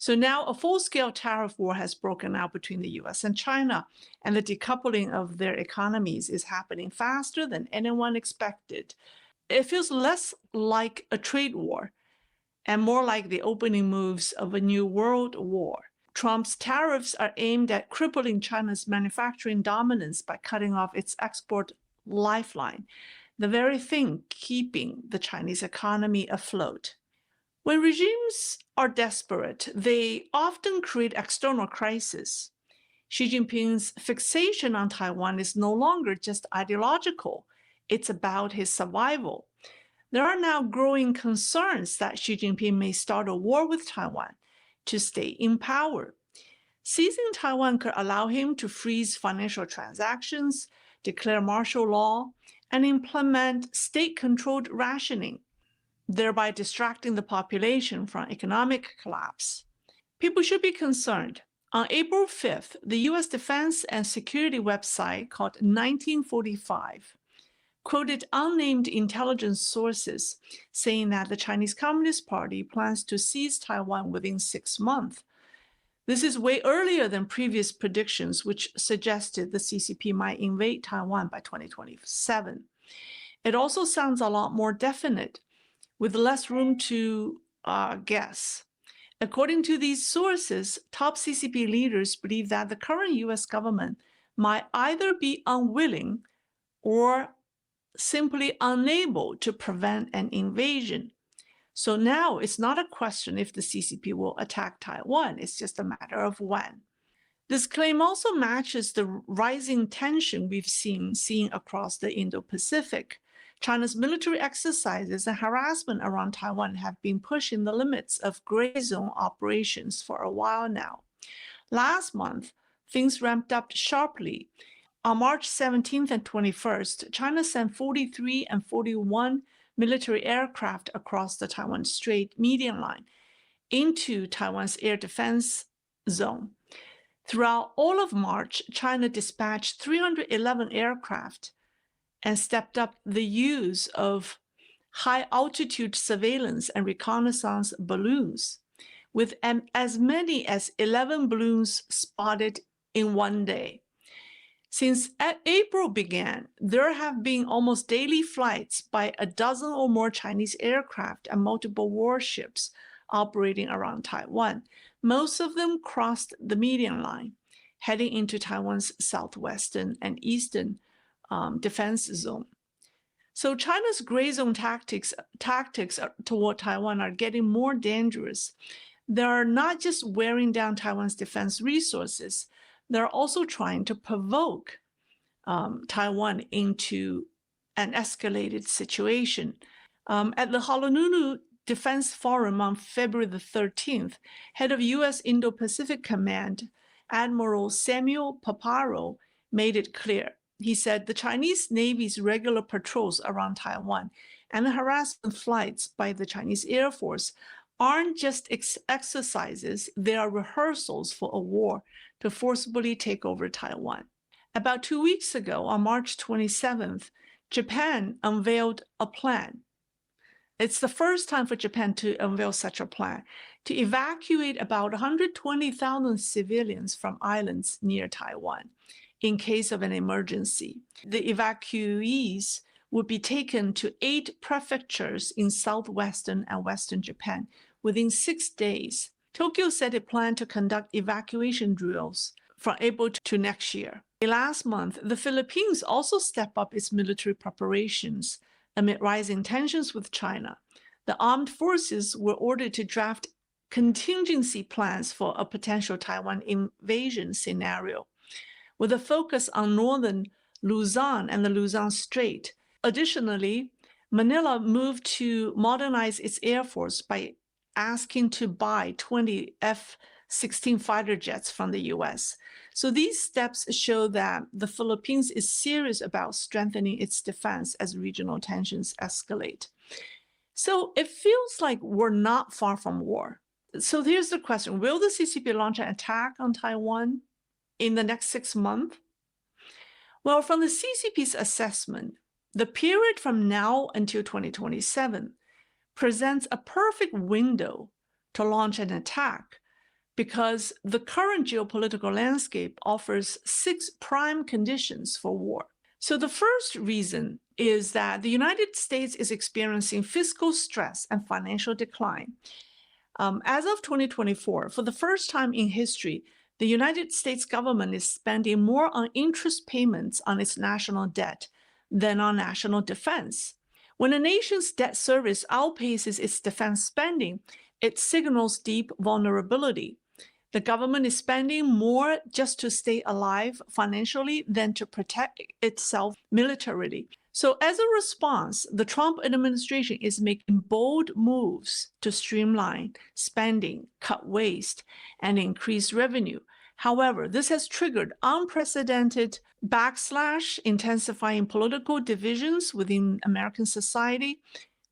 So now a full-scale tariff war has broken out between the U.S. and China, and the decoupling of their economies is happening faster than anyone expected. It feels less like a trade war and more like the opening moves of a new world war. Trump's tariffs are aimed at crippling China's manufacturing dominance by cutting off its export lifeline, the very thing keeping the Chinese economy afloat. When regimes are desperate, they often create external crises. Xi Jinping's fixation on Taiwan is no longer just ideological, it's about his survival. There are now growing concerns that Xi Jinping may start a war with Taiwan to stay in power. Seizing Taiwan could allow him to freeze financial transactions, declare martial law, and implement state-controlled rationing, thereby distracting the population from economic collapse. People should be concerned. On April 5th, the U.S. Defense and Security website called 1945 quoted unnamed intelligence sources saying that the Chinese Communist Party plans to seize Taiwan within 6 months. This is way earlier than previous predictions, which suggested the CCP might invade Taiwan by 2027. It also sounds a lot more definite, with less room to guess. According to these sources, top CCP leaders believe that the current U.S. government might either be unwilling or simply unable to prevent an invasion. So now it's not a question if the CCP will attack Taiwan, it's just a matter of when. This claim also matches the rising tension we've seen across the Indo-Pacific. China's military exercises and harassment around Taiwan have been pushing the limits of gray zone operations for a while now. Last month, things ramped up sharply. On March 17th and 21st, China sent 43 and 41 military aircraft across the Taiwan Strait median line into Taiwan's air defense zone. Throughout all of March, China dispatched 311 aircraft and stepped up the use of high-altitude surveillance and reconnaissance balloons, with as many as 11 balloons spotted in one day. Since April began, there have been almost daily flights by a dozen or more Chinese aircraft and multiple warships operating around Taiwan. Most of them crossed the median line, heading into Taiwan's southwestern and eastern defense zone. So China's gray zone tactics toward Taiwan are getting more dangerous. They're not just wearing down Taiwan's defense resources, they're also trying to provoke Taiwan into an escalated situation. At the Honolulu Defense Forum on February the 13th, head of U.S. Indo-Pacific Command, Admiral Samuel Paparo, made it clear. He said the Chinese Navy's regular patrols around Taiwan and the harassment flights by the Chinese Air Force aren't just exercises, they are rehearsals for a war to forcibly take over Taiwan. About 2 weeks ago, on March 27th, Japan unveiled a plan. It's the first time for Japan to unveil such a plan, to evacuate about 120,000 civilians from islands near Taiwan in case of an emergency. The evacuees would be taken to 8 prefectures in southwestern and western Japan within 6 days. Tokyo said it planned to conduct evacuation drills from April to next year. Last month, the Philippines also stepped up its military preparations amid rising tensions with China. The armed forces were ordered to draft contingency plans for a potential Taiwan invasion scenario, with a focus on northern Luzon and the Luzon Strait. Additionally, Manila moved to modernize its air force by asking to buy 20 F-16 fighter jets from the U.S. So these steps show that the Philippines is serious about strengthening its defense as regional tensions escalate. So it feels like we're not far from war. So here's the question. Will the CCP launch an attack on Taiwan in the next 6 months? Well, from the CCP's assessment, the period from now until 2027 presents a perfect window to launch an attack, because the current geopolitical landscape offers 6 prime conditions for war. So the first reason is that the United States is experiencing fiscal stress and financial decline. As of 2024, for the first time in history, the United States government is spending more on interest payments on its national debt than on national defense. When a nation's debt service outpaces its defense spending, it signals deep vulnerability. The government is spending more just to stay alive financially than to protect itself militarily. So as a response, the Trump administration is making bold moves to streamline spending, cut waste, and increase revenue. However, this has triggered unprecedented backslash, intensifying political divisions within American society,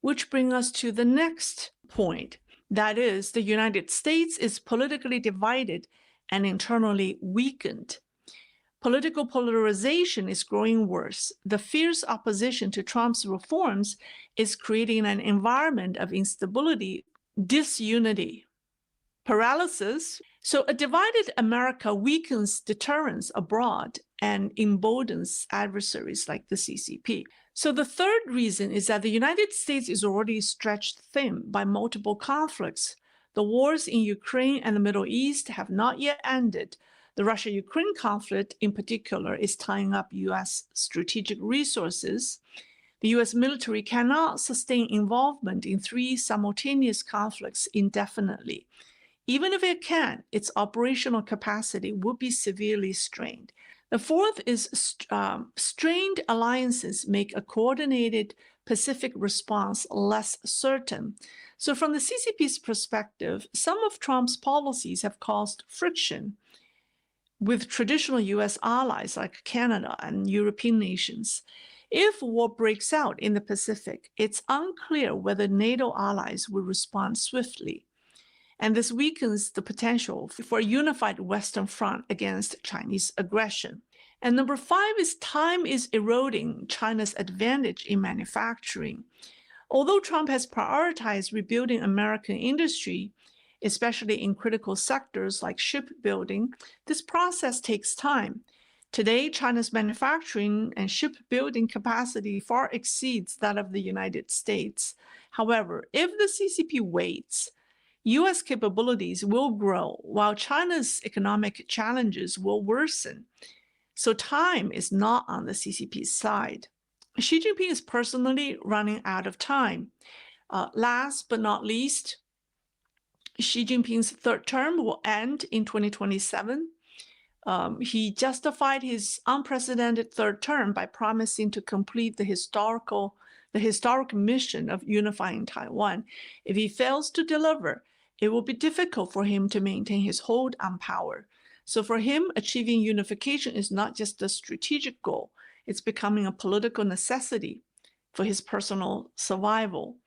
which brings us to the next point. That is, the United States is politically divided and internally weakened. Political polarization is growing worse. The fierce opposition to Trump's reforms is creating an environment of instability, disunity, paralysis. So a divided America weakens deterrence abroad and emboldens adversaries like the CCP. So the third reason is that the United States is already stretched thin by multiple conflicts. The wars in Ukraine and the Middle East have not yet ended. The Russia-Ukraine conflict in particular is tying up U.S. strategic resources. The U.S. military cannot sustain involvement in 3 simultaneous conflicts indefinitely. Even if it can, its operational capacity would be severely strained. The fourth is strained alliances make a coordinated Pacific response less certain. So from the CCP's perspective, some of Trump's policies have caused friction with traditional U.S. allies like Canada and European nations. If war breaks out in the Pacific, it's unclear whether NATO allies will respond swiftly. And this weakens the potential for a unified Western front against Chinese aggression. And number 5 is time is eroding China's advantage in manufacturing. Although Trump has prioritized rebuilding American industry, especially in critical sectors like shipbuilding, this process takes time. Today, China's manufacturing and shipbuilding capacity far exceeds that of the United States. However, if the CCP waits, U.S. capabilities will grow while China's economic challenges will worsen. So time is not on the CCP's side. Xi Jinping is personally running out of time. Last but not least, Xi Jinping's 3rd term will end in 2027. He justified his unprecedented 3rd term by promising to complete the historic mission of unifying Taiwan. If he fails to deliver, it will be difficult for him to maintain his hold on power. So for him, achieving unification is not just a strategic goal, it's becoming a political necessity for his personal survival.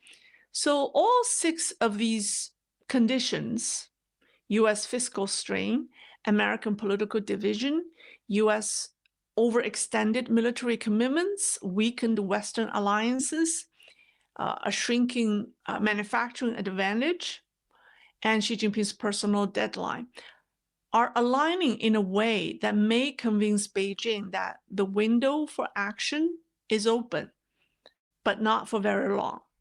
So all 6 of these conditions, U.S. fiscal strain, American political division, U.S. overextended military commitments, weakened Western alliances, a shrinking manufacturing advantage, and Xi Jinping's personal deadline, are aligning in a way that may convince Beijing that the window for action is open, but not for very long.